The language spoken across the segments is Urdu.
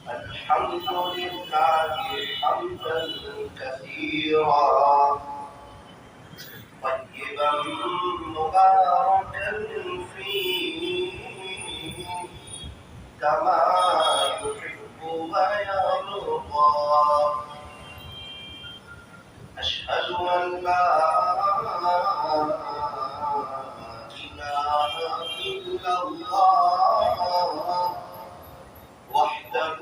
الحمد لله حمدا كثيرا طيبا مباركا فيه كما يحب ويرضى. أشهد أن لا إله إلا الله وحده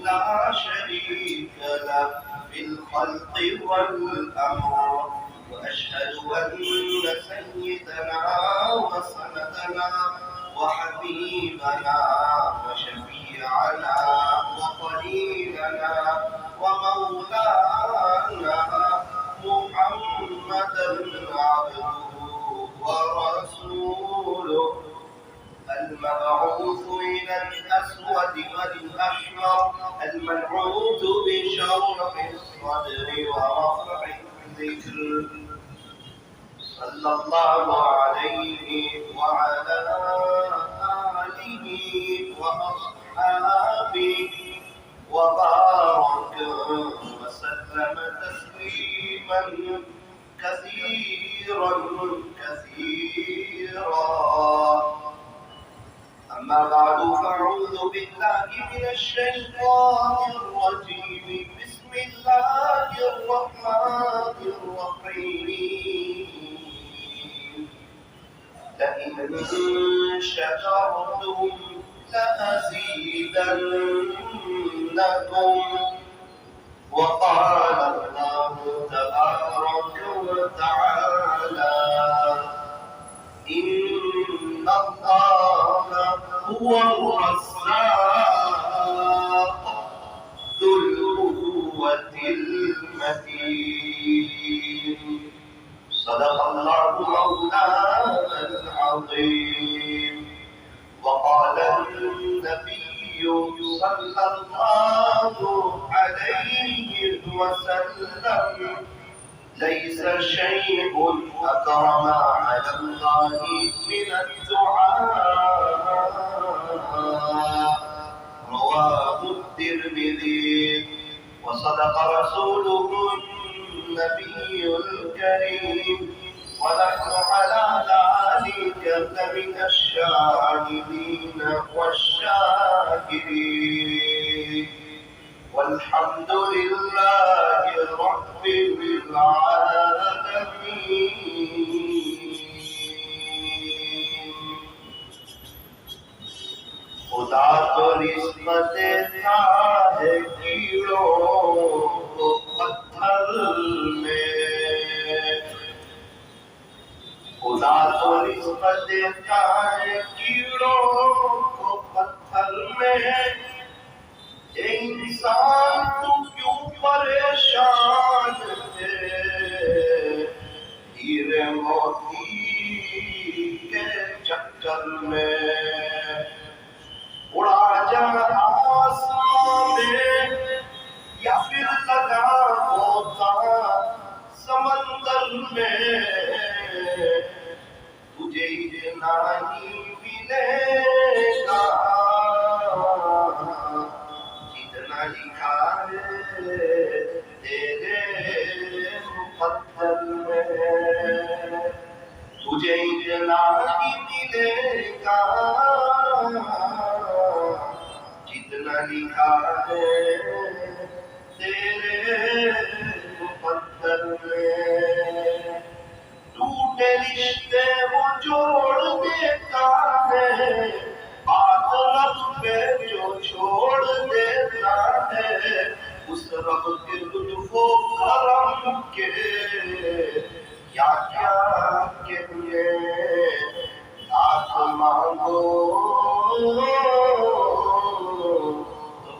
لا شريك له في الخلق والأمر. وأشهد أن سيدنا وسندنا وحبيبنا وشفيعنا وخليلنا ومولانا محمدا عبده ورسوله المبعوث إلى الأسود والأحمر المنعوت بشرح الصدر ورفع الذكر صلى الله عليه وعلى آله وأصحابه وبارك وسلم تسليما كثيرا أما بعد فأعوذ بالله من الشيطان الرجيم. بسم الله الرحمن الرحيم. لئن شكرتم لأزيدنكم. وقال الله تبارك وتعالى إن الله هو الرزاق ذو القوة المتين. صدق الله مولانا العظيم. وقال النبي صلى الله عليه وسلم ليس شيء أكرم على الله من الدعاء. رواه الترمذي. وصدق رسوله النبي الكريم ونحن على ذلك لمن الشاهدين والشاكرين والحمد لله رب العالمين. خدا تو رزق دیتا ہے کیڑوں کو پتھر میں. خدا تو رزق دیتا ہے کیڑوں کو پتھر میں. اے انسان تو کیوں پریشان ہے ہیرے موتی کے چکر میں. اڑا جا آسمان میں یا پھر لگا ہوتا سمندر میں. تجھے نہیں ملے گا جتنا لکھا ہے تیرے مقدر میں. تجھے اتنا ہی ملے گا جتنا لکھا ہے تیرے مقدر میں. ٹوٹے رشتے وہ جوڑ دیتا ہے بات رب پہ جو چھوڑ دیتا ہے. اس رب کے لطف و کرم کے کیا کیا کہنے. لاکھ مانگو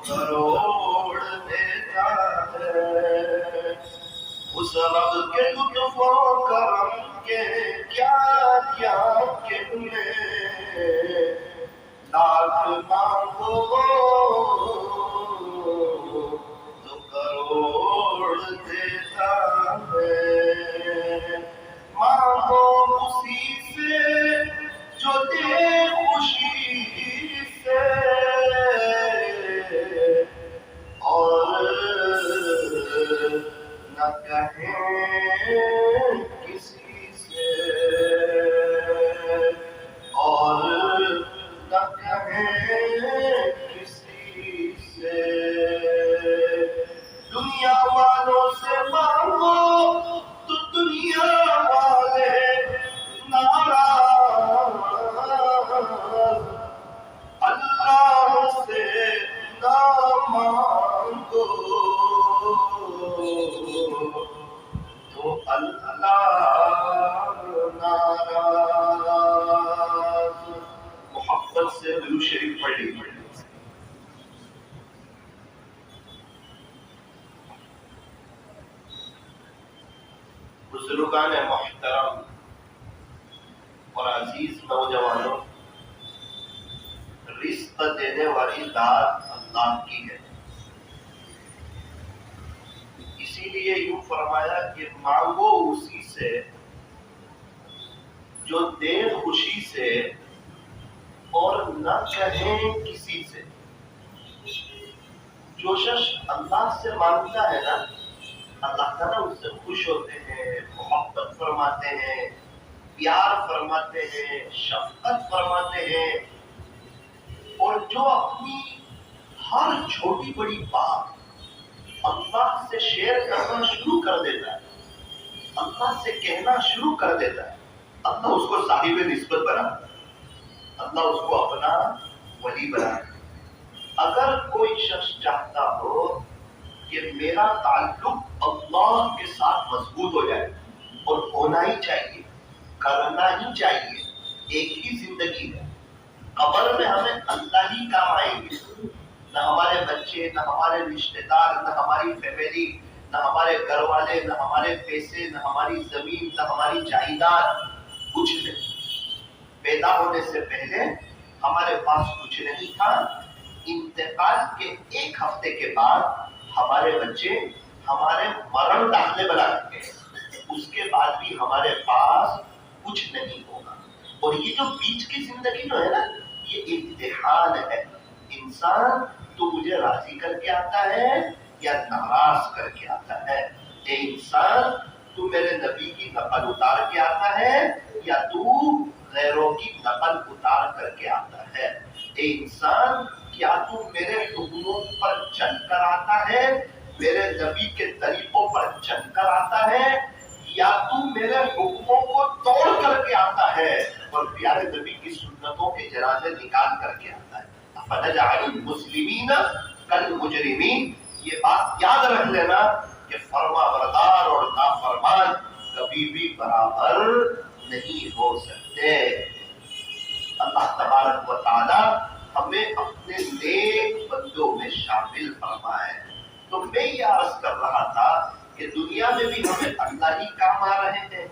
تو کروڑ دیتا ہے. اس رب کے لطف و کرم کے کیا کیا کہنے. لاکھ مانگو تو کروڑ دیتا ہے. مانگو اسی سے جو دے خوشی بزرگان محترم اور عزیز نوجوانوں، رزق دینے والی ذات اللہ کی ہے، اسی لیے یوں فرمایا کہ مانگو اسی سے جو دے خوشی سے اور نہ کہیں کسی سے۔ جو شخص اللہ سے مانگتا ہے نا، اللہ تعالیٰ اس سے خوش ہوتے ہیں، محبت فرماتے ہیں، پیار فرماتے ہیں، شفقت فرماتے ہیں، اور جو اپنی ہر چھوٹی بڑی بات اللہ سے شیئر کرنا شروع کر دیتا ہے، اللہ سے کہنا شروع کر دیتا ہے، اللہ اس کو صاحب نسبت بناتا ہے، اللہ اس کو اپنا ولی بناتا ہے۔ اگر کوئی شخص چاہتا ہو کہ میرا تعلق اللہ کے ساتھ مضبوط ہو جائے، اور ہونا ہی چاہیے، کرنا ہی چاہیے، ایک ہی زندگی ہے، قبر میں ہمیں اللہ ہی کام آئیں گے، نہ ہمارے بچے، نہ ہمارے رشتے دار، نہ ہماری فیملی، نہ ہمارے گھر والے، نہ ہمارے پیسے، نہ ہماری زمین، نہ ہماری جائیداد، کچھ نہیں۔ پیدا ہونے سے پہلے ہمارے پاس کچھ نہیں تھا، انتقال کے ایک ہفتے کے بعد ہمارے بچے ہمارے مرن داخلے بنا چکے ہیں، اس کے بعد بھی ہمارے پاس کچھ نہیں ہوگا۔ اور یہ جو بیچ کی زندگی جو ہے نا، یہ امتحان ہے۔ انسان تو مجھے راضی کر کے آتا ہے یا ناراض کر کے آتا ہے؟ اے انسان، تو میرے نبی کی نقل اتار کے آتا ہے یا تو غیروں کی نقل اتار کر کے آتا ہے؟ اے انسان، کیا تو میرے حکموں پر چل کر آتا ہے، میرے نبی کے طریقوں پر چل کر آتا ہے، یا تو میرے حکموں کو توڑ کر کے آتا ہے اور پیارے نبی کی سنتوں کے جنازے نکال کر کے آتا ہے؟ فَنَجْعَلُ الْمُسْلِمِينَ كَالْمُجْرِمِينَ۔ یہ بات یاد رکھ لینا کہ فرما بردار اور نافرمان کبھی بھی برابر نہیں ہو سکتے۔ اللہ تبارک و تعالی ہمیں اپنے نیک بندوں میں شامل فرمائے۔ تو میں یہ عرض کر رہا تھا کہ دنیا میں بھی ہمیں اللہ ہی کام آ رہے ہیں،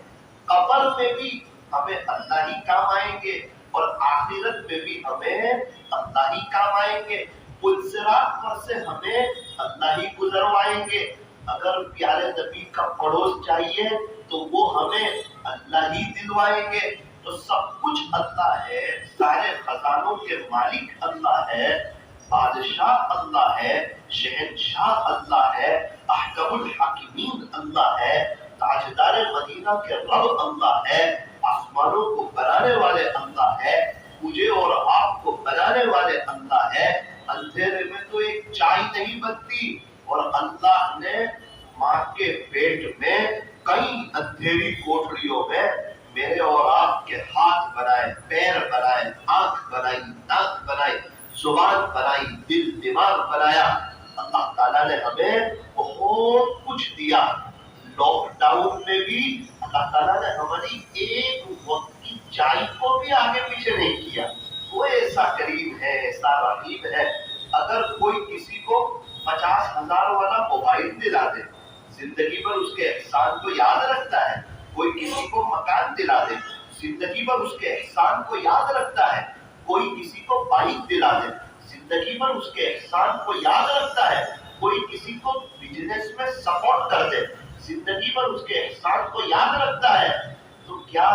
قبر میں بھی ہمیں اللہ ہی کام آئیں گے، اور آخرت میں بھی ہمیں اللہ ہی کام آئیں گے۔ پل صراط پر سے ہمیں اللہ ہی گزروائیں گے۔ اگر پیارے نبی کا پڑوس چاہیے تو وہ ہمیں اللہ ہی دلوائیں گے۔ تو سب کچھ اللہ ہے، سارے خزانوں کے مالک اللہ ہے، بادشاہ اللہ ہے، شہنشاہ اللہ ہے، احکم الحاکمین اللہ ہے، تاجدار مدینہ کے رب اللہ ہے، آسمانوں کو بنانے والے اللہ ہے، مجھے اور آپ کو بنانے والے اللہ ہے۔ اندھیرے میں تو ایک چائے نہیں بنتی، اور اللہ نے ماں کے پیٹ میں کئی اندھیری کوٹڑیوں میں میرے اور آپ کے ہاتھ بنائے، پیر بنائے، آنکھ بنائی، ناک بنائی، زبان بنائی، دل دماغ بنایا۔ اللہ تعالیٰ نے ہمیں بہت کچھ دیا۔ لاک ڈاؤن میں بھی اللہ تعالیٰ نے ہماری ایک وقت کی چائے کو بھی آگے پیچھے نہیں کیا۔ وہ ایسا کریم ہے، ایسا رحیم ہے۔ اگر کوئی کسی کو 50,000 والا موبائل دلا دے، زندگی پر اس کے احسان کو یاد رکھتا ہے۔ کوئی کسی کو مکان دلا دے، زندگی پر اس کے احسان کو یاد رکھتا ہے۔ کوئی کسی کو بائک دلا دے، زندگی پر اس کے احسان کو یاد رکھتا ہے۔ کوئی کسی کو بزنس میں سپورٹ کر دے، زندگی پر اس کے احسان کو یاد رکھتا ہے۔ تو کیا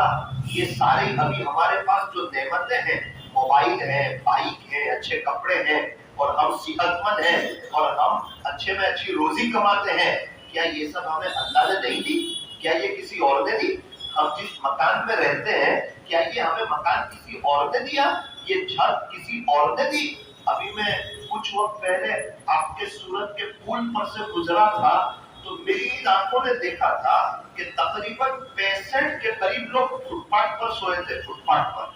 یہ سارے ابھی ہمارے پاس جو نعمتیں ہیں، موبائل ہے، بائک ہے، اچھے کپڑے ہیں، اور ہم صحت مند ہیں، اور ہم اچھے میں اچھی روزی کماتے ہیں، کیا یہ سب ہمیں اللہ نے نہیں دی؟ کیا یہ کسی اور نے دی؟ ہم جس مکان میں رہتے ہیں، کیا یہ ہمیں مکان کسی اور نے دیا؟ یہ چھت کسی اور نے دی؟ ابھی میں کچھ وقت پہلے آپ کے سورت کے پل پر سے گزرا تھا، تو میری آنکھوں نے دیکھا تھا کہ تقریباً 65 کے قریب لوگ فٹ پاتھ پر سوئے تھے۔ فٹ پاتھ پر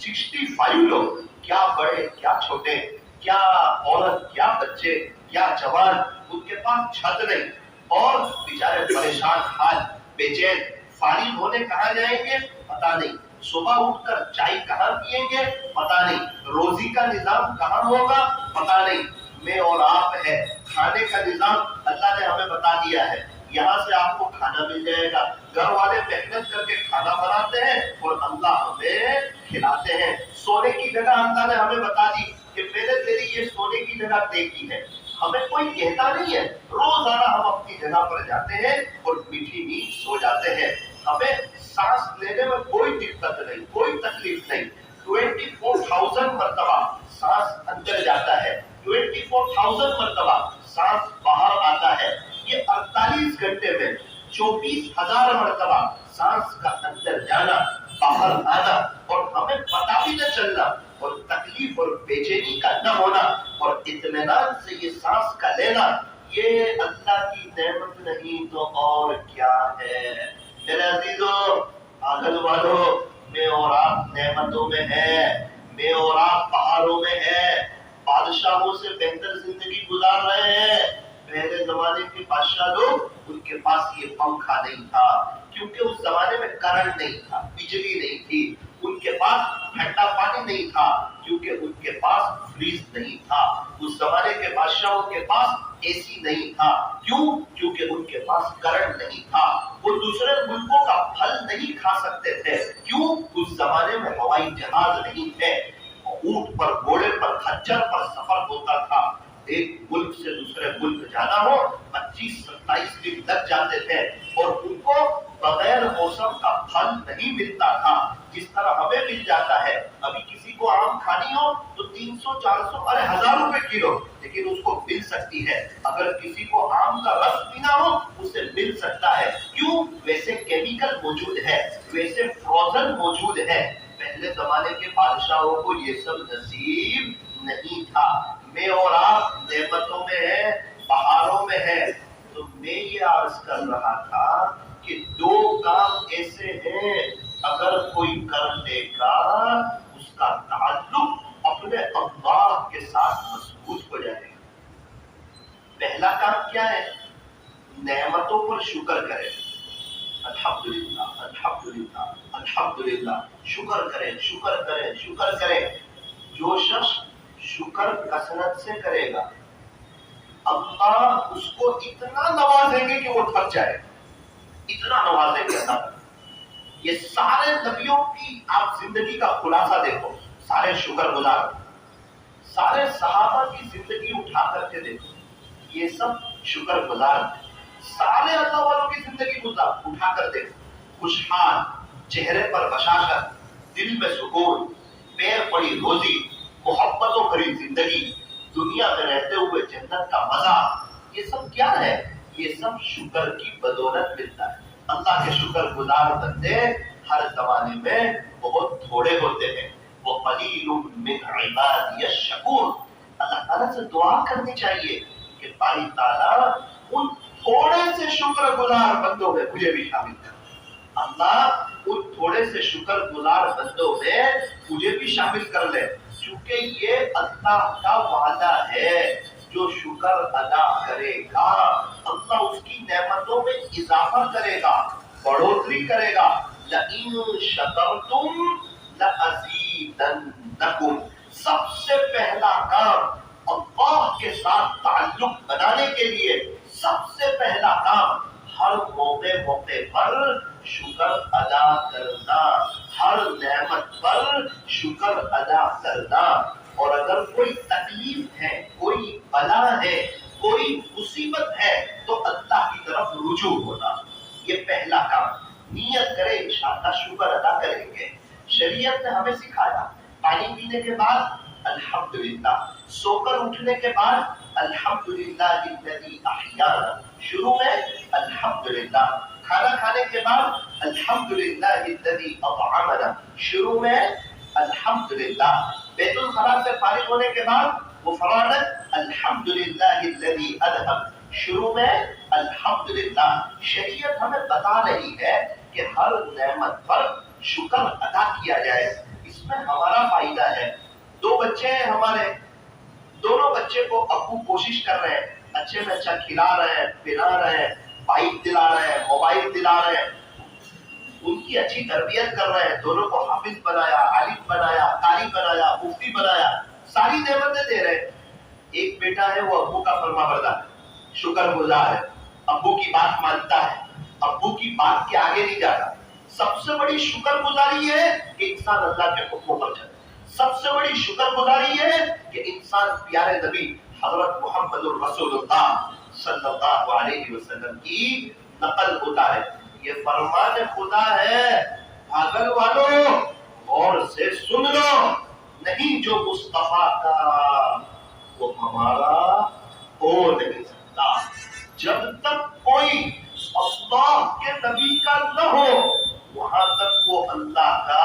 65 لوگ، کیا بڑے، کیا چھوٹے، کیا عورت، کیا بچے، کیا جوان، ان کے پاس چھت نہیں، اور بیچارے پریشان حال، بے چین، فارغ ہونے کہاں جائیں گے پتہ نہیں، صبح اٹھ کر چائے کہاں پیئیں گے پتہ نہیں، روزی کا نظام کہاں ہوگا پتہ نہیں۔ میں اور آپ ہے، کھانے کا نظام اللہ نے ہمیں بتا دیا ہے، یہاں سے آپ کو کھانا مل جائے گا. گھر والے محنت کر کے کھانا بناتے ہیں اور اللہ ہمیں کھلاتے ہیں. سونے کی جگہ اللہ نے ہمیں بتا دی کہ میں نے تیری یہ سونے کی جگہ دیکھی ہے. ہمیں کوئی کہتا نہیں ہے, روزانہ ہم اپنی جگہ پر جاتے ہیں اور میٹھی نیند سو جاتے ہیں. ہمیں سانس لینے میں کوئی دقت نہیں, کوئی تکلیف نہیں. 24,000 مرتبہ سانس اندر جاتا ہے, 24,000 مرتبہ سانس باہر آتا ہے. یہ 48 گھنٹے میں 24,000 مرتبہ سانس کا اندر جانا باہر آنا, اور ہمیں پتا بھی نہ چلنا, اور تکلیف اور بے چینی کا نہ ہونا, اور اطمینان سے یہ سانس کا لینا, یہ اللہ کی نعمت نہیں تو اور کیا ہے. میرے عزیزوں, پاگل والوں, میں اور آپ نعمتوں میں ہیں, میں اور آپ پہاڑوں میں ہیں, بادشاہوں سے بہتر زندگی گزار رہے ہیں. پہلے زمانے کے بادشاہ لوگ, ان کے پاس یہ پنکھا نہیں تھا کیونکہ اس زمانے میں کرنٹ نہیں تھا, بجلی نہیں تھی. ان کے پاس ٹھنڈا پانی نہیں تھا کیونکہ ان کے پاس فریز نہیں تھا. اس زمانے کے بادشاہوں کے پاس اے سی نہیں تھا. کیوں؟ کیونکہ ان کے پاس کرنٹ نہیں تھا. وہ دوسرے ملکوں کا پھل نہیں کھا سکتے تھے. کیوں؟ اس زمانے میں ہوائی جہاز نہیں تھے. اونٹ پر, گھوڑے پر, خچر پر سفر ہوتا تھا. ایک ملک سے دوسرے ملک جانا ہو 25-27 دن لگ جاتے تھے, اور ان کو بغیر موسم کا پھل نہیں ملتا تھا جس طرح ہمیں مل جاتا ہے. ابھی کسی کو آم کھانی ہو تو 300-400 ارے 1000 روپے کلو, لیکن اس کو مل سکتی ہے. اگر کسی کو آم کا رس پینا ہو اسے مل سکتا ہے. کیوں؟ ویسے کیمیکل موجود ہے, ویسے فروزن موجود ہے. پہلے زمانے کے بادشاہوں کو یہ سب نصیب نہیں تھا. میں اور آپ نعمتوں میں ہیں, پہاڑوں میں ہیں. تو میں یہ عرض کر رہا تھا کہ 2 کام ایسے ہیں اگر کوئی کر لے گا اس کا تعلق اپنے اللہ کے ساتھ مضبوط ہو جائے گا. پہلا کام کیا ہے؟ نعمتوں پر شکر کرے. الحمدللہ الحمدللہ الحمدللہ, شکر کرے شکر کرے شکر کرے. جو شخص شکر کثرت سے کرے گا اللہ اس کو اتنا نوازیں گے کہ وہ تھک جائے, اتنا نوازیں گے اللہ. یہ سارے نبیوں کی آپ زندگی کا خلاصہ دیکھو, سارے شکر گزار, سارے صحابہ کی زندگی اٹھا کر کے دیکھو, یہ سب شکر گزار. سارے اللہ والوں کی زندگی اٹھا کر دیکھو, خوشحال, چہرے پر بشاشت, دل میں سکون, پیر پڑی روزی, محبتوں بھری زندگی, دنیا میں رہتے ہوئے جنت کا مزہ. یہ سب کیا ہے؟ یہ سب شکر کی بدولت ملتا ہے. اللہ کے شکر گزار بندے ہر زمانے میں بہت تھوڑے ہوتے ہیں. وہ قلیل من عبادی الشکور. اللہ تعالیٰ سے دعا کرنی چاہیے کہ باری تعالیٰ ان تھوڑے سے شکر گزار بندوں میں مجھے بھی شامل کر. اللہ ان تھوڑے سے شکر گزار بندوں میں مجھے بھی شامل کر لے, کیونکہ یہ اللہ کا وعدہ ہے. جو شکر ادا کرے گا اللہ اس کی نعمتوں میں اضافہ کرے گا, بڑھوتری کرے گا. لَإِن شَكَرْتُمْ لَأَزِيدَنَّكُمْ. سب سے پہلا کام اللہ کے ساتھ تعلق بنانے کے لیے, سب سے پہلا کام ہر موقع پر شکر ادا کرنا, ہر نعمت پر شکر ادا کرنا. اور اگر کوئی تکلیف ہے, کوئی بلا ہے, کوئی مصیبت ہے تو اللہ کی طرف رجوع ہونا, یہ پہلا کام. نیت کرے انشاءاللہ شکر ادا کریں گے. شریعت نے ہمیں سکھایا پانی پینے کے بعد الحمدللہ, سو کر اٹھنے کے بعد الحمدللہ الذی احیانا, شروع میں الحمدللہ, کھانا کھانے کے بعد الحمدللہ الذی اطعمنا, شروع میں الحمدللہ. بیت الخلاء سے فارغ ہونے کے بعد غفرانک الحمدللہ الذی اذهب, شروع میں الحمدللہ. شریعت ہمیں بتا رہی ہے کہ ہر نعمت پر شکر ادا کیا جائے. اس میں ہمارا فائدہ ہے. 2 بچے ہیں ہمارے, دونوں بچے کو ابو کوشش کر رہے ہیں, اچھے میں اچھا کھلا رہے ہیں, پلا رہے ہیں, بائک دلا رہے ہیں, موبائل دلا رہے ہیں, ان کی اچھی تربیت کر رہے ہیں. دونوں کو حافظ بنایا, عالم بنایا, قاری بنایا, مفتی بنایا, ساری نعمتیں دے رہے ہیں. ایک بیٹا ہے وہ ابو کا فرما بردار, شکر گزار ہے, ابو کی بات مانتا ہے، ابو کی بات کے آگے نہیں جاتا۔ سب سے بڑی شکر گزاری ہے کہ انسان اللہ کے حکموں پر چلے، سب سے بڑی شکر گزاری ہے کہ انسان پیارے نبی حضرت محمد الرسول اللہ صلی اللہ علیہ وسلم کی نقل اتارے۔ یہ فرمان خدا ہے، پاگل والوں غور سے سن لو، نہیں جو مصطفیٰ کا وہ ہمارا ہو نہیں سکتا۔ جب تک کوئی اللہ کے نبی کا نہ ہو وہاں تک وہ اللہ کا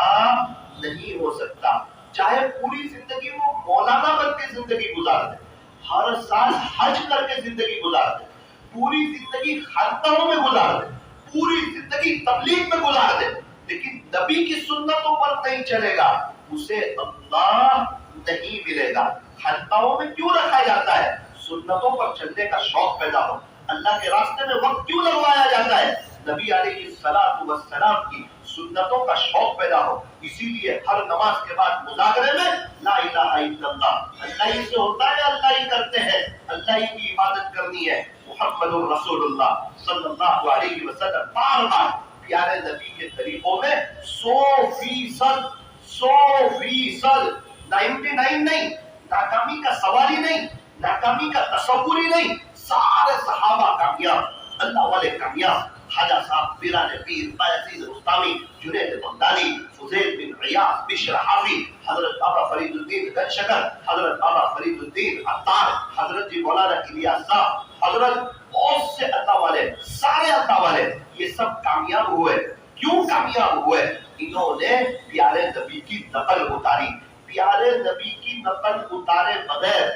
نہیں ہو سکتا۔ چاہے پوری زندگی وہ مولانا بن کے زندگی گزار دے، ہر سال حج کر کے زندگی گزار دے، پوری زندگی خانقاہوں میں گزار دے، پوری زندگی تبلیغ میں گزار دے، لیکن نبی کی سنتوں پر نہیں چلے گا، اسے اللہ نہیں ملے گا۔ خانقاہوں میں کیوں رکھا جاتا ہے؟ سنتوں پر چلنے کا شوق پیدا ہو۔ اللہ کے راستے میں وقت کیوں لگوایا جاتا ہے؟ نبی علیہ السلام کی سنتوں کا شوق پیدا ہو۔ اسی لیے ہر نماز کے بعد مذاکرے میں لا الہ الا اللہ، اللہ ہی سے ہوتا ہے، اللہ ہی کرتے ہیں، اللہ ہی کی عبادت کرنی ہے۔ محمد الرسول اللہ صلی اللہ علیہ وسلم بار بار پیارے نبی کے طریقوں میں 100%، 99 نہیں، ناکامی کا سوال ہی نہیں، ناکامی کا تصور ہی نہیں، سارے صحابہ کامیاب، اللہ والے کامیاب۔ خواجہ صاحب، پیران پیر، بایزید بستامی، جنید بغدادی، فضیل بن عیاض، بشر حافی، حضرت بابا فرید الدین گنج شکر، حضرت بابا فرید الدین عطار، حضرت جی مولانا الیاس صاحب، حضرت بہت سے اللہ والے، سارے اللہ والے، یہ سب کامیاب ہوئے۔ کیوں کامیاب ہوئے؟ انہوں نے پیارے نبی کی نقل اتاری۔ پیارے نبی کی نقل اتارے بغیر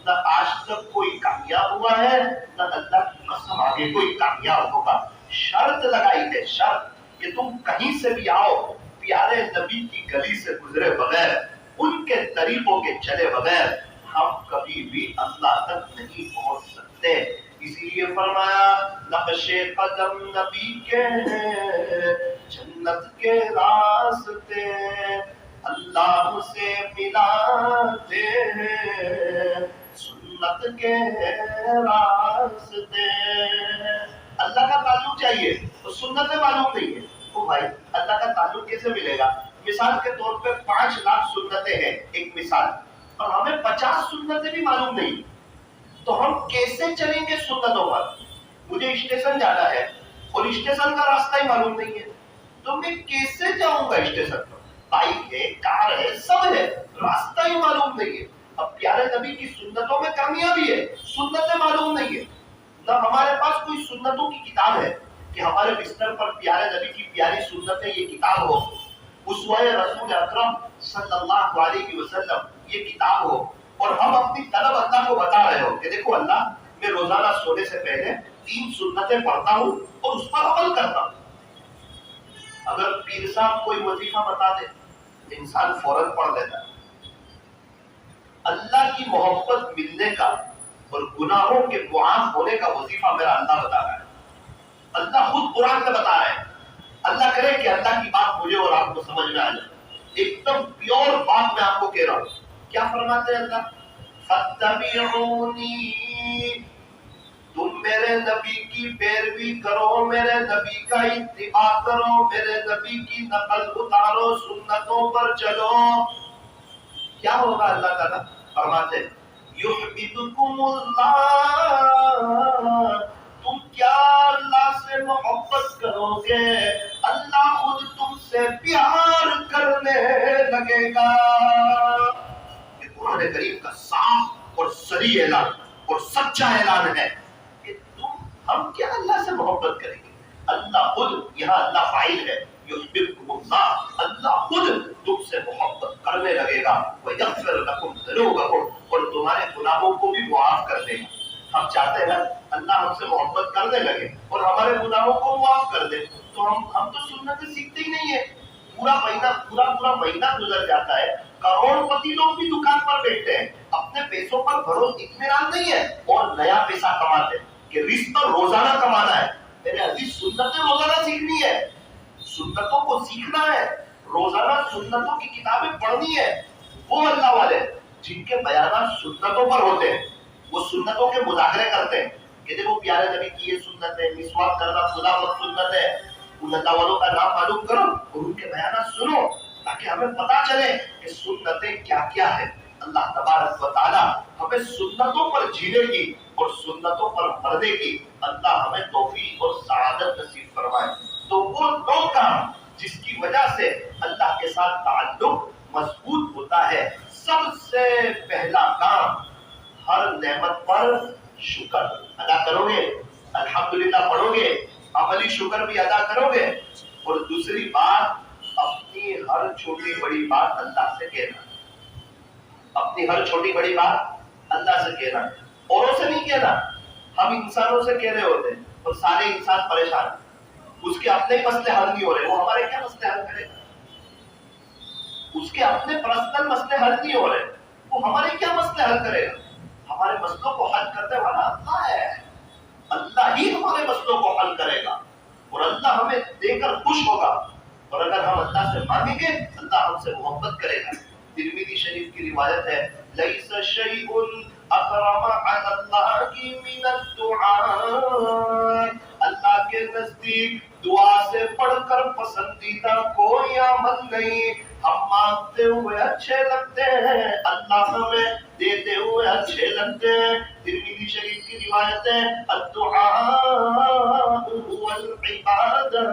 نہ آج تک کوئی کامیاب ہوا ہے، نہ اللہ کی قسم آگے کوئی کامیاب ہوگا۔ شرط لگائی ہے، شرط کہ تم کہیں سے بھی آؤ، پیارے نبی کی گلی سے گزرے بغیر، ان کے طریقوں کے چلے بغیر ہم کبھی بھی اللہ تک نہیں پہنچ سکتے۔ اسی لیے فرمایا نقش قدم نبی کے ہیں جنت کے راستے، اللہ سے ملاتے ہیں سنت کے راستے۔ اللہ کا تعلق چاہیے تو سنتیں معلوم نہیں ہے، او بھائی اللہ کا تعلق کیسے ملے گا؟ مثال کے طور پہ 5 لاکھ سنتیں ہیں، ایک مثال، اور ہمیں 50 سنتیں بھی معلوم نہیں، تو ہم کیسے چلیں گے سنتوں پر؟ مجھے اسٹیشن جانا ہے اور اسٹیشن کا راستہ ہی معلوم نہیں ہے، تو میں کیسے جاؤں گا اسٹیشن پر؟ بائک ہے، کار ہے، سب ہے، راستہ ہی معلوم نہیں ہے۔ اب پیارے نبی کی سنتوں میں کامیابی ہے، سنتیں معلوم نہیں ہے، نہ ہمارے پاس کوئی سنتوں کی کتاب ہے کہ ہمارے بستر پر پیارے نبی کی پیاری سنتیں یہ کتاب ہو، اسوہ رسول اکرم صلی اللہ علیہ وسلم یہ کتاب ہو، اور ہم اپنی طلب اللہ کو بتا رہے ہو کہ دیکھو اللہ، میں روزانہ سونے سے پہلے 3 سنتیں پڑھتا ہوں اور اس پر عمل کرتا ہوں۔ اگر پیر صاحب کوئی وظیفہ بتا دے انسان فوراً پڑھ لیتا ہے۔ اللہ کی محبت ملنے کا اور گناہوں کے معاف ہونے کا وظیفہ میرا اللہ بتا رہا ہے، اللہ خود قرآن میں بتا رہا ہے۔ اللہ کرے کہ اللہ کی بات مجھے اور آپ کو سمجھ میں آ جائے، ایک دم پیور بات میں آپ کو کہہ رہا ہوں۔ کیا فرماتے ہیں اللہ؟ فَاتَّبِعُونِي، تم میرے نبی کی پیروی کرو، میرے نبی کا اتباع کرو، میرے نبی کی نقل اتارو، سنتوں پر چلو۔ کیا ہوگا؟ اللہ تعالیٰ فرماتے ہیں یحببکم اللہ، تم کیا اللہ سے محبت کرو گے، اللہ خود تم سے پیار کرنے لگے گا۔ یہ قرآن کریم کا صاف اور صریح اعلان اور سچا اعلان ہے کہ ہم کیا اللہ سے محبت کریں گے، اللہ خود، یہاں اللہ فاعل ہے، یحببکم اللہ، اللہ خود تم سے محبت کرنے لگے گا، وَيَغْفِرْ لَكُمْ ذُنُوبَكُمْ، اور تمہارے گناہوں کو بھی معاف کر دے گا۔ ہم چاہتے ہیں اللہ ہم سے محبت کرنے لگے اور ہمارے گناہوں کو معاف کر دے، تو ہم تو سنتیں سیکھتے ہی نہیں ہے۔ پورا مہینہ گزر جاتا ہے، کروڑ پتی لوگ بھی دکان پر بیٹھتے ہیں، اپنے پیسوں پر بھروسہ اطمینان نہیں ہے اور نیا پیسہ کماتے ہیں کہ رزق روزانہ کمانا ہے۔ میرے عزیز، سنتیں روزانہ سیکھنی ہے، سنتوں کو سیکھنا ہے، روزانہ سنتوں کی کتابیں پڑھنی ہے۔ وہ اللہ والے جن کے بیانات سنتوں پر ہوتے ہیں، وہ سنتوں کے مذاکرے کرتے ہیں، کہ دیکھو پیارے نبی کی یہ سنت ہے، مسواک کرنا خدا وقت سنت ہے، ان اللہ والوں کا نام معلوم کرو اور ان کے بیانات سنو تاکہ ہمیں پتا چلے کہ سنتیں کیا کیا ہے۔ اللہ تبارک و تعالی ہمیں سنتوں پر جینے کی اور سنتوں پر مرنے کی اللہ ہمیں توفیق اور سعادت نصیب فرمائے۔ تو وہ دو کام جس کی وجہ سے اللہ کے ساتھ تعلق مضبوط ہوتا ہے، سب سے پہلا کام ہر نعمت پر شکر ادا کرو گے، الحمدللہ پڑھو گے، عملی شکر بھی ادا کرو گے، اور دوسری بات اپنی ہر چھوٹی بڑی بات اللہ سے کہنا، اپنی ہر چھوٹی بڑی بات اللہ سے کہنا، اوروں سے نہیں کہنا۔ ہم انسانوں سے کہہ رہے ہوتے ہیں اور سارے انسان پریشان، اس کے اپنے مسئلے حل نہیں ہو رہے، وہ ہمارے کیا مسئلے حل کرے گا؟ اس کے اپنے پرسنل مسئلے حل نہیں ہو رہے، وہ ہمارے کیا مسئلے حل کرے گا؟ ہمارے مسئلوں کو حل کرنے والا اللہ ہے، اللہ ہی ہمارے مسئلوں کو حل کرے گا اور اللہ ہمیں دے کر خوش ہوگا، اور اگر ہم اللہ سے مانگیں گے اللہ ہم سے محبت کرے گا۔ ترمذی شریف کی روایت ہے، لیس شیء اکرم علی اللہ من الدعاء، اللہ کے نزدیک دعا سے بڑھ کر پسندیدہ کوئی عمل نہیں۔ ہم مانگتے ہوئے اچھے لگتے ہیں، اللہ ہمیں دیتے ہوئے اچھے لگتے ہیں۔ ترمذی شریف کی روایت ہے، الدعاء هو العبادہ،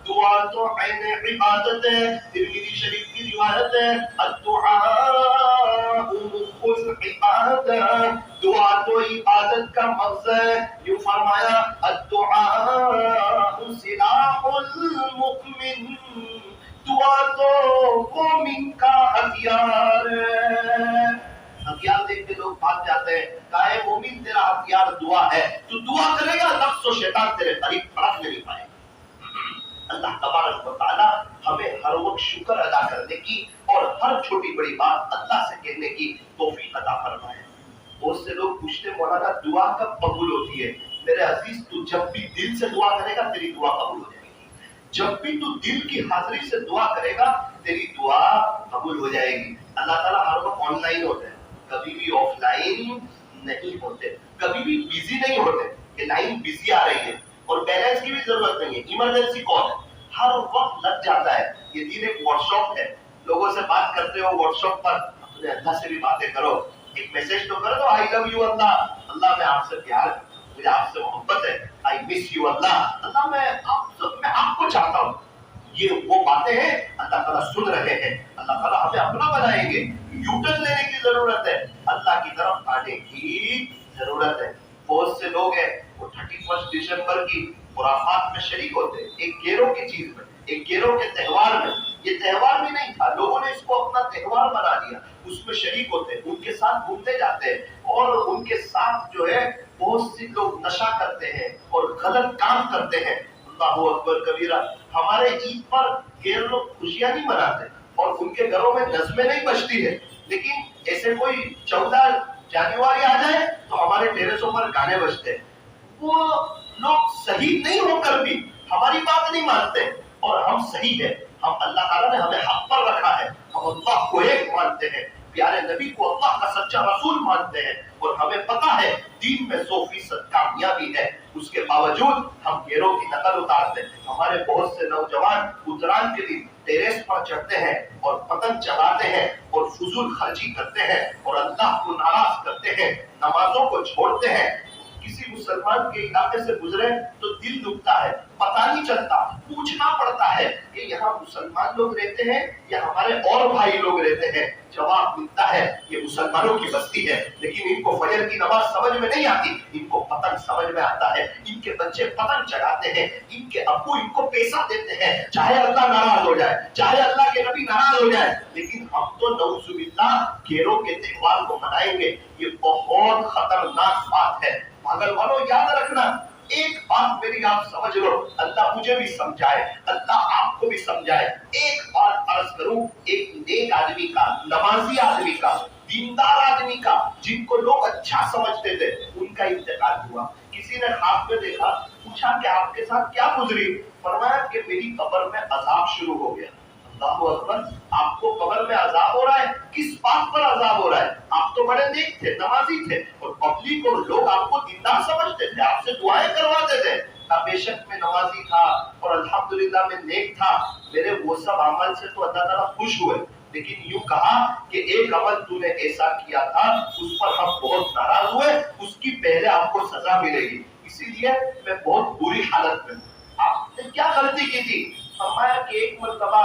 دعا تو عین عبادت ہے۔ ترمذی شریف کی روایت ہے، الدعاء هو العبادہ، دعا تو عبادت کا مغز ہے۔ یوں فرمایا، الدعاء سلاح المؤمن، دعا تو مومن کا ہتھیار ہے۔ ہتھیار دیکھ کے لوگ بھاگ جاتے ہیں، کہا ہے مومن تیرا ہتھیار دعا ہے، تو دعا کرے گا نفس و شیطان تیرے قریب پڑکنے نہیں پائے۔ اللہ تبارک و تعالی ہمیں ہر وقت شکر ادا کرنے کی اور ہر چھوٹی بڑی بات اللہ سے کہنے کی توفیق عطا فرمائے۔ بہت سے لوگ پوچھتے مولانا دعا کب قبول ہوتی ہے؟ میرے عزیز، تو جب بھی دل سے دعا کرے گا تیری دعا قبول ہو جائے گی، جب بھی تو دل کی حاضری سے دعا کرے گا تیری دعا قبول ہو جائے گی۔ اللہ تعالیٰ ہر وقت آن لائن ہوتے ہیں، کبھی بھی آف لائن نہیں ہوتے، کبھی بھی بزی نہیں ہوتے کہ لائن بزی آ رہی ہے اور بیلنس کی بھی ضرورت نہیں ہے، ایمرجنسی کال ہے، ہر وقت لگ جاتا ہے۔ یہ دین ایک واٹس ایپ ہے، لوگوں سے بات کرتے ہو واٹس ایپ پر، اپنے اللہ سے بھی باتیں کرو، ایک میسج تو کر دو، آئی لو یو اللہ، اللہ میں آپ سے پیار کرتا ہوں، مجھے آپ سے محبت ہے، آئی مس یو اللہ، اللہ میں آپ کو چاہتا ہوں۔ یہ وہ باتیں ہیں اللہ تعالیٰ سن رہے ہیں، اللہ تعالیٰ ہمیں اپنا بنائیں گے۔ یو ٹرن لینے کی ضرورت ہے، اللہ کی طرف آنے کی ضرورت ہے۔ بہت سے لوگ ہیں وہ 31 دسمبر کی خرافات میں شریک ہوتے ہیں، ایک گیروں کی چیز میں، ایک گیروں کے تہوار میں۔ یہ تہوار بھی نہیں تھا، لوگوں نے اس کو اپنا تہوار بنا دیا، اس میں شریک ہوتے ہیں، ان کے ساتھ گھومتے جاتے ہیں، اور ان کے ساتھ جو ہے بہت سے لوگ نشہ کرتے ہیں اور غلط کام کرتے ہیں۔ اللہ اکبر کبیرہ۔ ہمارے عید پر غیر لوگ خوشیاں نہیں مناتے اور ان کے گھروں میں نظمیں نہیں بجتی ہے، لیکن ایسے کوئی 14 جنوری آ جائے تو ہمارے ٹیرسوں پر گانے بجتے ہیں۔ وہ لوگ صحیح نہیں ہو کر بھی ہماری بات نہیں مانتے اور ہم صحیح ہیں، ہم اللہ تعالیٰ نے ہمیں حق پر رکھا ہے، ہم اللہ کو ایک مانتے ہیں، پیارے نبی کو اللہ کا سچا رسول مانتے ہیں، اور ہمیں پتا ہے دین میں 100% کامیابی ہے، اس کے باوجود ہم گیروں کی نقل اتارتے ہیں۔ ہمارے بہت سے نوجوان اتران کے دن ٹیریس پر چڑھتے ہیں اور پتنگ چلاتے ہیں اور فضول خرچی کرتے ہیں اور اللہ کو ناراض کرتے ہیں، نمازوں کو چھوڑتے ہیں۔ کسی مسلمان کے علاقے سے گزرے تو دل دکھتا ہے، پتہ نہیں چلتا، پوچھنا پڑتا ہے کہ یہاں مسلمان لوگ رہتے ہیں یا ہمارے اور بھائی لوگ رہتے ہیں۔ جواب ملتا ہے یہ مسلمانوں کی بستی ہے، لیکن ان کو فجر کی نماز سمجھ میں نہیں آتی، ان کو پتنگ سمجھ میں آتا ہے، ان کے بچے پتنگ چڑھاتے ہیں، ان کے ابو ان کو پیسہ دیتے ہیں، چاہے اللہ ناراض ہو جائے، چاہے اللہ کے نبی ناراض ہو جائے، لیکن ہم تو نعوذ باللہ گیروں کے تہوار کو منائیں گے۔ یہ بہت خطرناک بات ہے۔ پاگل والوں یاد رکھنا، ایک بات میری آپ سمجھ لو، اللہ مجھے بھی سمجھائے، اللہ آپ کو بھی سمجھائے۔ ایک بات عرض کروں، ایک نیک آدمی کا، نمازی آدمی کا، دیندار آدمی کا، جن کو لوگ اچھا سمجھتے تھے، ان کا انتقال ہوا۔ کسی نے خواب میں دیکھا، پوچھا کہ آپ کے ساتھ کیا گزری؟ فرمایا کہ میری قبر میں عذاب شروع ہو گیا۔ اللہ اکبر، آپ کو قبر میں عذاب ہو رہا ہے، کس بات پر عذاب ہو رہا ہے؟ آپ تو بڑے نیک تھے، نمازی تھے، اور پبلک اور لوگ آپ کو دیندار سمجھتے تھے، آپ سے دعائیں کرواتے تھے. بے شک میں نمازی تھا اور الحمدللہ میں نیک تھا، میرے وہ سب عمل سے تو اللہ تعالیٰ خوش ہوئے، لیکن یوں کہا کہ ایک عمل تو نے ایسا کیا تھا اس پر ہم بہت ناراض ہوئے، اس کی پہلے آپ کو سزا ملے گی، اسی لیے میں بہت بری حالت میں ہوں. آپ نے کیا غلطی کی تھی؟ فرمایا کہ ایک مرتبہ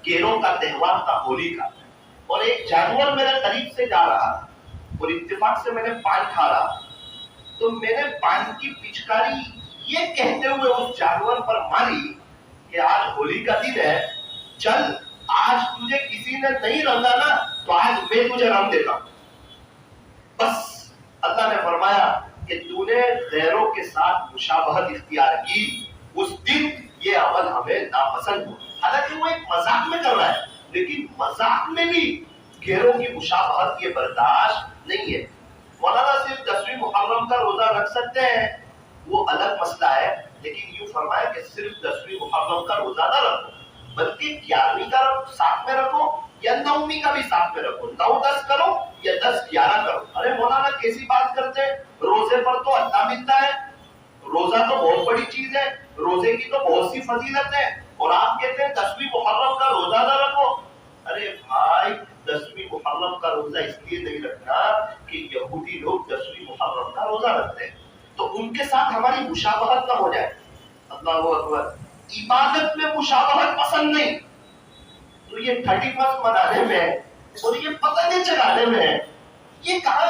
گیروں کا تہوار تھا، ہولی کا، اور ایک جانور میرے قریب سے جا رہا تھا اور اتفاق سے میں نے پان کھا رہا، تو میں نے پان کی پچکاری یہ کہتے ہوئے اس جانور پر ماری کہ آج ہولی کا دن ہے، چل آج تجھے کسی نے نہیں رنگا نا تو آج میں تجھے رنگ دیتا ہوں. بس اللہ نے فرمایا کہ تو نے غیروں کے ساتھ مشابہت اختیار کی، اس دن یہ عمل ہمیں ناپسند ہو. حالانکہ وہ ایک مذاق میں کر رہا ہے، لیکن مذاق میں بھی غیروں کی مشابہت یہ برداشت نہیں ہے. مولانا صرف 10ویں محرم کا روزہ رکھ سکتے ہیں وہ الگ مسئلہ ہے، لیکن یوں فرمایا کہ صرف 10ویں محرم کا روزہ نہ رکھو بلکہ 11ویں کا ساتھ میں رکھو یا 9ویں کا بھی ساتھ میں رکھو، 9-10 کرو یا 10-11 کرو. ارے مولانا کیسی بات کرتے ہیں، روزے پر تو اللہ ملتا ہے، روزہ تو بہت بڑی چیز ہے، روزے کی تو بہت سی فضیلت ہے، اور آپ کہتے ہیں 10ویں محرم کا روزہ نہ رکھو. ارے بھائی 10ویں محرم کا روزہ اس لیے نہیں رکھنا کہ یہودی لوگ 10ویں محرم کا روزہ رکھتے ہیں تو ان کے ساتھ ہماری مشابہت نہ ہو جائے. اللہ اکبر. عبادت میں مشابہت پسند نہیں، تو یہ 31 منانے میں اور یہ پتنگیں چلانے میں یہ کہاں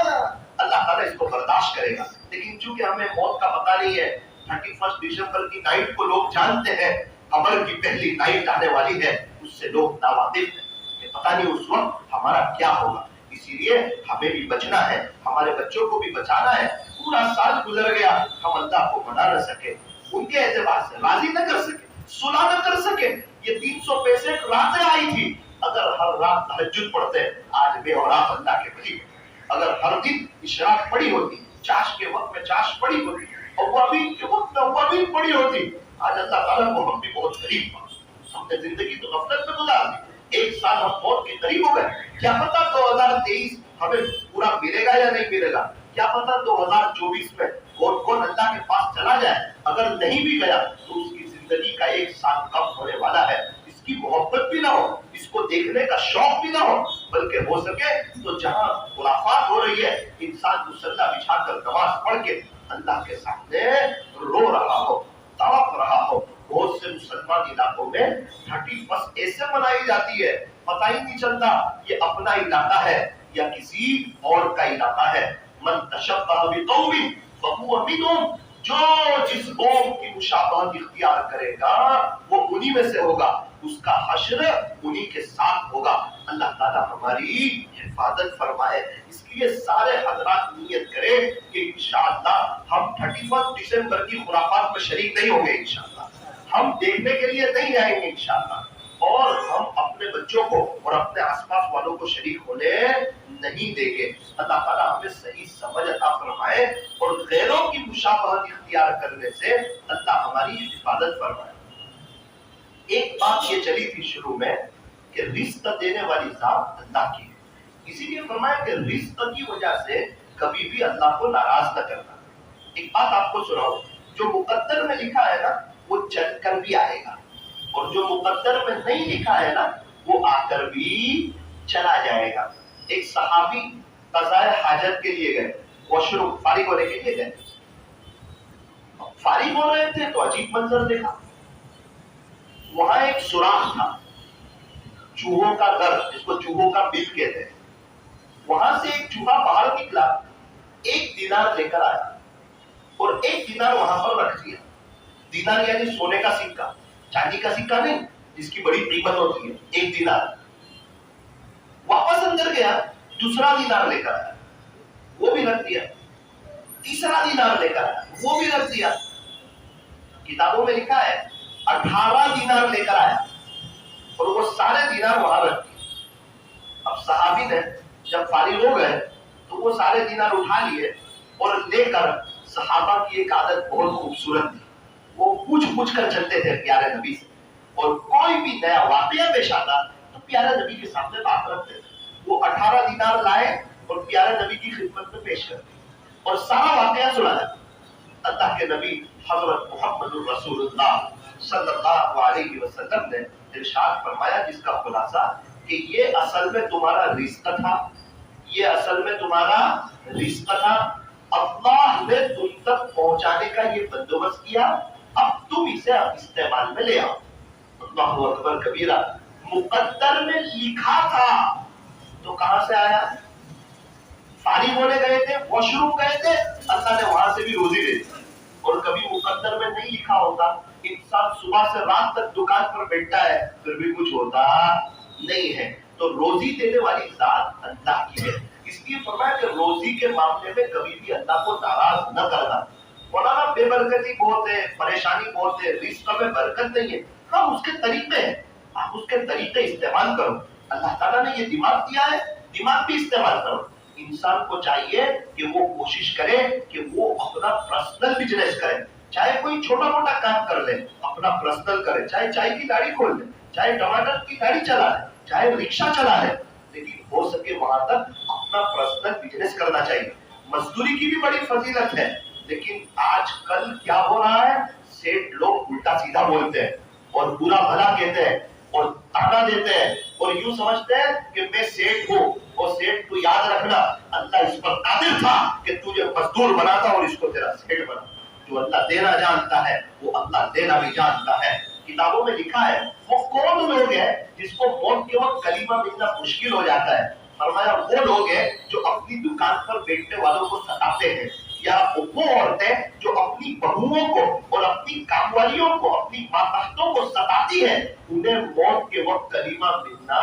اللہ تعالیٰ اس کو برداشت کرے گا. لیکن چونکہ ہمیں موت کا پتہ نہیں ہے، 31 دسمبر کی نائٹ کو لوگ جانتے ہیں، قبر کی پہلی نائٹ آنے والی ہے، اس سے لوگ ناواقف ہیں کہ پتہ نہیں اس وقت ہمارا کیا ہوگا. اسی لیے ہمیں بھی بچنا ہے، ہمارے بچوں کو بھی بچانا ہے. پورا سال گزر گیا، ہم اللہ کو منا نہ سکے، ان کے اعتبار سے راضی نہ کر سکے، صلح نہ کر سکے. یہ 365 راتیں آئی تھی، اگر ہر رات تہجد پڑھتے آج میں اور آپ اللہ کے قریب. اگر ہر دن اشراق پڑی ہوتی، چاش کے وقت میں چاش پڑی ہوتی، اوابین کے وقت میں اوابین پڑی ہوتی، آج اللہ تعالیٰ کو ہم بھی بہت قریب پا. ہم نے زندگی تو غفلت میں گزار دی، ایک سال ہم موت کے قریب ہو گئے. کیا پتا 2023 ہمیں پورا ملے گا یا نہیں ملے گا، کیا پتا 2024 میں کون کون اللہ کے پاس چلا جائے. اگر نہیں بھی گیا تو اس کی زندگی کا ایک سال کم ہونے والا ہے. اس کی محبت بھی نہ ہو، اس کو دیکھنے کا شوق بھی نہ ہو، بلکہ ہو سکے تو جہاں خرافات ہو رہی ہے انسان مصلی بچھا کر نماز پڑھ کے اللہ کے سامنے رو رہا ہو، تڑپ رہا ہو. بہت سے مسلمان علاقوں میں 31 ایسے منائی جاتی ہے پتہ ہی نہیں چلتا یہ اپنا علاقہ ہے یا کسی اور کا علاقہ ہے. من تشبہ بقوم فہو منہم، جو جس قوم کی مشابہت اختیار کرے گا وہ انہی میں سے ہوگا، اس کا حشر انہی کے ساتھ ہوگا. اللہ تعالیٰ ہماری حفاظت فرمائے. اس لیے سارے حضرات نیت کریں کہ انشاءاللہ ہم 31 دسمبر کی خرافات میں شریک نہیں ہوں گے، انشاءاللہ ہم دیکھنے کے لیے نہیں جائیں گے انشاءاللہ، اور ہم اپنے بچوں کو اور اپنے آس پاس والوں کو شریک ہونے نہیں دیں گے. اللہ تعالیٰ ہمیں صحیح سمجھ عطا فرمائے اور غیروں کی مشابہت اختیار کرنے سے اللہ ہماری حفاظت فرمائے. ایک بات یہ چلی تھی شروع میں کہ رزق دینے والی ذات اللہ کی ہے، اسی لیے فرمایا کہ رزق کی وجہ سے کبھی بھی اللہ کو ناراض نہ کرنا. ایک بات آپ کو سناؤ، جو مقدر میں لکھا ہے نا وہ چل کر بھی آئے گا، اور جو مقدر میں نہیں لکھا ہے نا وہ آ کر بھی چلا جائے گا. ایک صحابی قضائے حاجت کے لیے گئے، واش روم فارغ ہونے کے لیے گئے. فارغ ہو رہے تھے تو عجیب منظر دیکھا. وہاں ایک سوراخ تھا، چوہوں کا گھر جس کو چوہوں کا بل کہتے ہیں. وہاں سے ایک چوہا باہر نکلا، 1 دینار لے کر آیا اور 1 دینار وہاں پر رکھ دیا. دینار یعنی سونے کا سکہ، چاندی کا سکہ نہیں جس کی بڑی قیمت ہوتی ہے. 1 دینار واپس اندر گیا، دوسرا دینار لے کر آیا، وہ بھی رکھ دیا. تیسرا دینار لے کر آیا، وہ بھی رکھ دیا. کتابوں میں لکھا ہے 18 دینار لے کر آیا اور وہ سارے دینار وہاں رکھ دیے. اب صحابی نے جب فارغ ہو گئے تو وہ سارے دینار اٹھا لیے اور لے کر، صحابہ کی ایک عادت بہت خوبصورت تھی، وہ پوچھ کر چلتے تھے پیارے نبی سے، اور کوئی بھی نیا واقعہ پیش آتا تو پیارے نبی کے سامنے بات رکھتے تھے. وہ 18 دینار لائے اور پیارے نبی کی خدمت میں پیش کر دی اور سارا واقعہ سنایا۔ اللہ کے نبی حضرت محمد الرسول اللہ صلی اللہ علیہ وسلم نے ارشاد فرمایا جس کا خلاصہ کہ یہ اصل میں تمہارا رزق تھا، یہ اصل میں تمہارا رزق تھا، اللہ نے تم تک پہنچانے کا یہ بندوبست کیا، اب تم اسے استعمال میں لے آؤ۔ اللہ اکبر کبیرہ، مقدر میں لکھا تھا تو کہاں سے آیا؟ فارغ ہونے گئے تھے، واش روم گئے تھے، اللہ نے وہاں سے بھی روزی دے دی۔ اور کبھی مقدر میں نہیں لکھا ہوتا، انسان صبح سے رات تک دکان پر بیٹھتا ہے پھر بھی کچھ ہوتا نہیں ہے۔ تو روزی دینے والی ذات اللہ کی ہے، اس لیے فرمایا کہ روزی کے معاملے میں کبھی بھی اللہ کو ناراض نہ کرنا۔ مولانا بے برکتی بہت ہے، پریشانی بہت ہے، رزق میں برکت نہیں ہے، ہاں اس کے طریقے ہیں، آپ اس کے طریقے استعمال کرو۔ اللہ تعالیٰ نے یہ دماغ دیا ہے، دماغ بھی استعمال کرو۔ انسان کو چاہیے کہ وہ کوشش کرے کہ وہ اپنا پرسنل بزنس کرے، چاہے کوئی چھوٹا موٹا کام کر لے، اپنا پرسنل کرے، چاہے چائے کی گاڑی کھول لے، چاہے ٹماٹر کی گاڑی چلا لے، چاہے رکشہ چلا لے، لیکن ہو سکے وہاں تک اپنا پرسنل بزنس کرنا چاہیے۔ مزدوری کی بھی بڑی فضیلت ہے، لیکن آج کل کیا ہو رہا ہے، سیٹ لوگ الٹا سیدھا بولتے ہیں اور برا بھلا کہتے ہیں اور تانا دیتے ہیں اور یوں سمجھتے ہیں کہ میں سیٹ ہوں، اور سیٹ تو یاد رکھنا اللہ اس پر قادر تھا کہ تجھے مزدور بناتا اور اس کو تیرا سیٹ بنا۔ جو اللہ دینا جانتا ہے وہ اللہ دینا بھی جانتا ہے۔ کتابوں میں لکھا ہے وہ کون لوگ ہیں جس کو موت کے وقت کلمہ ملنا مشکل ہو جاتا ہے؟ فرمایا وہ لوگ ہیں جو اپنی دکان پر بیٹھنے والوں کو ستاتے ہیں، یا وہ عورتیں جو اپنی بہوؤں کو اور اپنی کام والیوں کو، اپنی ماتحتوں کو ستاتی ہیں، انہیں موت کے وقت کلمہ ملنا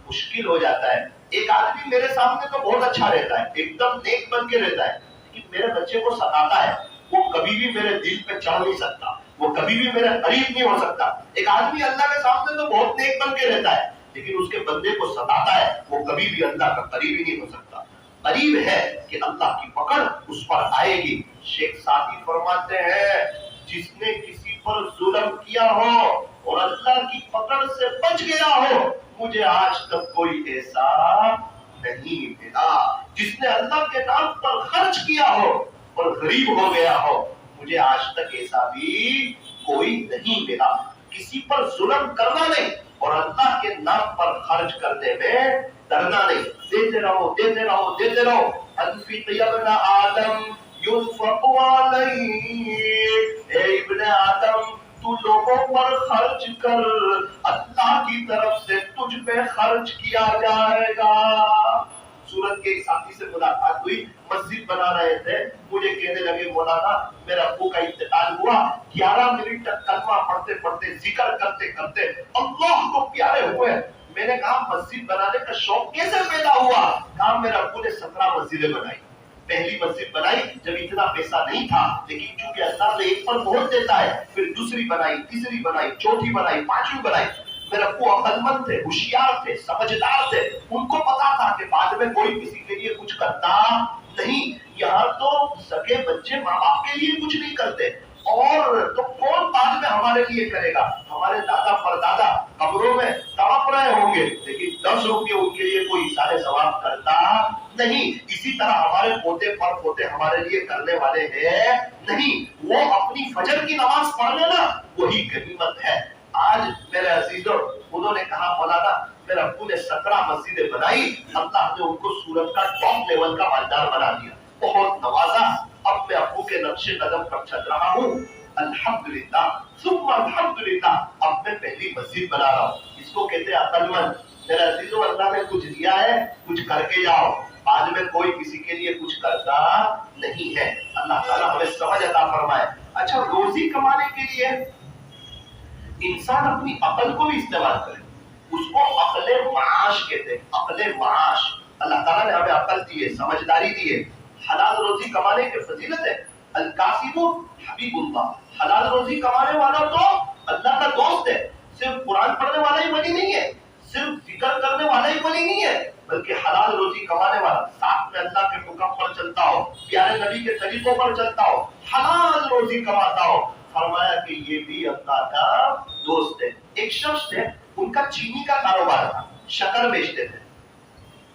مشکل ہو جاتا ہے۔ ایک آدمی میرے سامنے تو بہت اچھا رہتا ہے، ایک دم نیک بن کے رہتا ہے، لیکن میرے بچے کو ستاتا ہے، وہ کبھی بھی میرے دل پہ چڑھ نہیں سکتا، وہ کبھی بھی میرے قریب نہیں ہو سکتا۔ ایک آدمی اللہ کے سامنے تو بہت نیک بن کے رہتا ہے، لیکن اس کے بندے کو ستاتا ہے، وہ کبھی بھی اللہ کا قریب ہی نہیں ہو سکتا۔ قریب ہے کہ اللہ کی پکڑ اس پر آئے گی۔ شیخ سعدی فرماتے ہیں جس نے کسی پر ظلم کیا ہو اور اللہ کی پکڑ سے بچ گیا ہو، مجھے آج تک کوئی ایسا نہیں ملا۔ جس نے اللہ کے نام پر خرچ کیا ہو اور غریب ہو گیا ہو، مجھے آج تک ایسا بھی کوئی نہیں ملا۔ کسی پر ظلم کرنا نہیں اور اللہ کے نام پر خرچ کرنے میں ڈرنا نہیں، دیتے رہو دیتے رہو دیتے رہو۔ انفق یا ابن آدم ينفق علیہ، اے ابن آدم تو لوگوں پر خرچ کر، اللہ کی طرف سے تجھ پہ خرچ کیا جائے گا۔ سورت کے ایک ساتھی سے ملاقات ہوئی، مسجد بنا رہے تھے، مجھے کہنے لگے مولانا میرا ابو کا انتقال ہوا، 11 منٹ تک کلمہ پڑھتے پڑھتے ذکر کرتے کرتے اللہ کو پیارے ہوئے۔ میں نے کہا مسجد بنانے کا شوق کیسے پیدا ہوا؟ کہا میرے ابو نے 17 مسجدیں بنائی۔ پہلی مسجد بنائی جب اتنا پیسہ نہیں تھا، لیکن چونکہ اللہ نے ایک پر مہر دیتا ہے، پھر دوسری بنائی، تیسری بنائی، چوتھی بنائی، پانچویں بنائی۔ میرے ابو عقل مند تھے، ہوشیار تھے، سمجھدار تھے، ان کو پتا تھا کہ بعد میں کوئی کسی کے لیے کچھ کرتا نہیں۔ یہاں تو سگے بچے ماں باپ کے لیے کچھ نہیں کرتے، اور تو کون بعد میں ہمارے لیے کرے گا؟ ہمارے دادا پردادا قبروں میں تڑپ رہے ہوں گے، لیکن 10 روپے ان کے لیے کوئی اثار ثواب کرتا نہیں۔ اسی طرح ہمارے پوتے پر پوتے ہمارے لیے کرنے والے ہیں نہیں۔ وہ اپنی فجر کی نماز پڑھ لینا وہی غنیمت ہے۔ آج میرے عزیزوں انہوں نے کہا مولانا میرے ابو نے 17 مسجدیں بنائی، اللہ نے ان کو سورت کا ٹاپ لیول کا مالدار بنا دیا، بہت نوازا۔ اب میں ابو کے نقش قدم پر چل رہا ہوں، الحمدللہ ثم الحمدللہ۔ اب میں پہلی مسجد بنا رہا ہوں، اس کو کہتے ہیں عقل مند۔ میرے عزیزوں اللہ نے کچھ دیا ہے، کچھ کر کے جاؤ، بعد میں کوئی کسی کے لیے کچھ کرتا نہیں ہے۔ اللہ تعالیٰ ہمیں سمجھ عطا فرمائے۔ اچھا، روزی کمانے کے لیے انسان اپنی عقل کو بھی استعمال کرے، اس کو عقل معاش کہتے ہیں۔ عقل معاش، اللہ تعالیٰ نے ہمیں عقل دی ہے، سمجھداری دی ہے۔ حلال روزی کمانے کی فضیلت ہے۔ الکاسب حبیب اللہ، حلال روزی کمانے والا تو اللہ کا دوست ہے۔ صرف قرآن پڑھنے والا ہی ولی نہیں ہے، صرف ذکر کرنے والا ہی ولی نہیں ہے، بلکہ حلال روزی کمانے والا، ساتھ میں اللہ کے حکم پر چلتا ہو، پیارے نبی کے طریقوں پر چلتا ہو، حلال روزی کماتا ہو، فرمایا کہ یہ بھی اللہ کا دوست ہے۔ ایک شخص تھے، ان کا چینی کا کاروبار تھا، شکر بیچتے تھے۔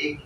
1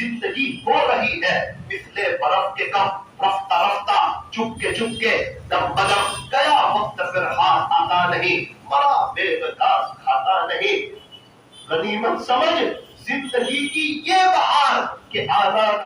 زندگی ہو رہی ہے مثل برف کے کم، رفتہ رفتہ چپ کے دم بدم گیا وقت پھر ہاتھ آتا نہیں، مرا بے گاس کھاتا نہیں۔ غنیمت سمجھ زندگی کی یہ بہار کہ آزاد